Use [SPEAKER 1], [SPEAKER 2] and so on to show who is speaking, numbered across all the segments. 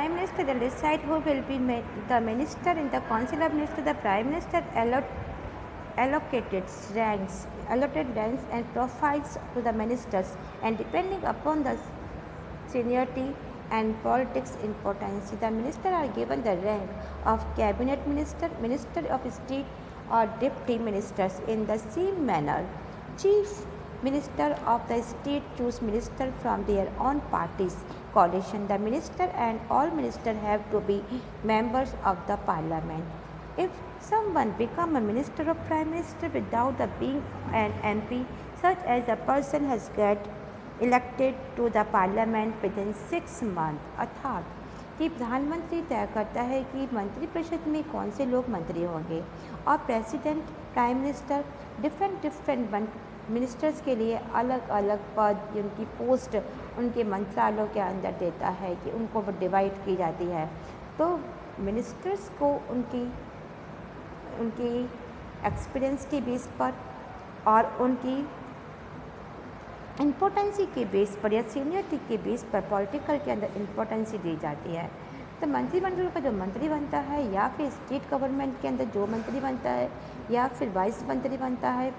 [SPEAKER 1] Prime Minister will decide who will be the minister in the Council of Ministers. The Prime Minister allotted ranks and profiles to the ministers, and depending upon the seniority and politics importance, the ministers are given the rank of cabinet minister, minister of state, or deputy ministers. In the same manner, chief minister of the state choose minister from their own party's coalition. The minister and all ministers have to be members of the parliament. If someone become a minister or prime minister without being an MP, such as a person has get elected to the parliament within 6 months, अर्थात कि प्रधानमंत्री तय करता है कि मंत्रिपरिषद में कौन से लोग मंत्री होंगे, और president, prime minister different ministers के लिए अलग अलग पद, उनकी पोस्ट उनके मंत्रालयों के अंदर देता है कि उनको वो डिवाइड की जाती है। तो मिनिस्टर्स को उनकी एक्सपीरियंस के बेस पर और उनकी इम्पोर्टेंसी के बेस पर या सीनियरिटी के बेस पर पॉलिटिकल के अंदर इम्पोर्टेंसी दी जाती है। तो मंत्रिमंडल का जो मंत्री बनता है, या फिर स्टेट गवर्नमेंट के अंदर जो मंत्री बनता है, या फिर वाइस मंत्री बनता है,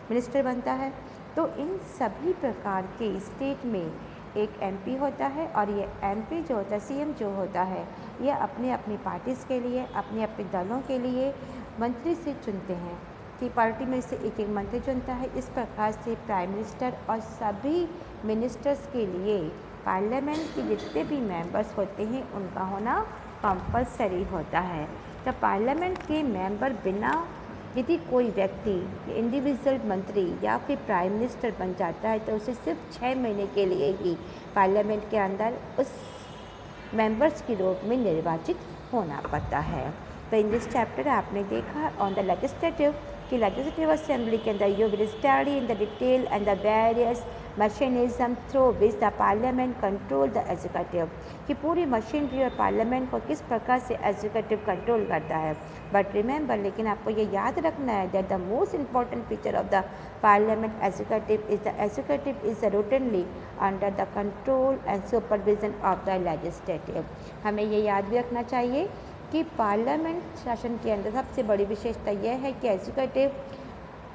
[SPEAKER 1] मिनिस्टर बनता है, तो इन सभी प्रकार के स्टेट में एक एमपी होता है, और ये एमपी जो होता है, सीएम जो होता है, ये अपने अपनी पार्टीज़ के लिए, अपने अपने दलों के लिए मंत्री से चुनते हैं कि पार्टी में से एक एक मंत्री चुनता है। इस प्रकार से प्राइम मिनिस्टर और सभी मिनिस्टर्स के लिए पार्लियामेंट के जितने भी मेंबर्स होते हैं उनका होना कंपलसरी होता है। तो पार्लियामेंट के मेंबर बिना यदि कोई व्यक्ति इंडिविजुअल मंत्री या फिर प्राइम मिनिस्टर बन जाता है, तो उसे सिर्फ 6 महीने के लिए ही पार्लियामेंट के अंदर उस मेंबर्स के रूप में निर्वाचित होना पड़ता है। तो इन दिस चैप्टर आपने देखा ऑन द लेजिस्लेटिव कि लेजिस्लेटिव असेंबली के अंदर you will study in the detail and the various mechanism through which the parliament control the executive, कि पूरी मशीनरी और पार्लियामेंट को किस प्रकार से एग्जीक्यूटिव कंट्रोल करता है। बट रिमेंबर, लेकिन आपको ये याद रखना है that the most important feature of the parliament executive is routinely under the control and supervision of the legislative. हमें ये याद भी रखना चाहिए कि पार्लियामेंट शासन के अंदर सबसे बड़ी विशेषता यह है कि एग्जीक्यूटिव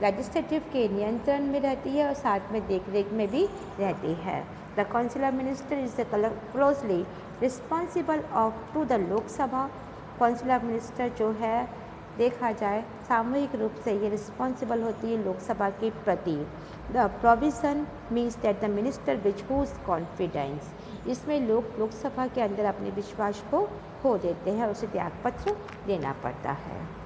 [SPEAKER 1] लेजिस्लेटिव के नियंत्रण में रहती है और साथ में देखरेख में भी रहती है। The council of minister is closely responsible of to the Lok Sabha. Council of minister जो है देखा जाए सामूहिक रूप से ये रिस्पॉन्सिबल होती है लोकसभा के प्रति। The provision means that the minister which whose confidence, इसमें लोकसभा के अंदर अपने विश्वास को खो देते हैं और उसे त्यागपत्र देना पड़ता है।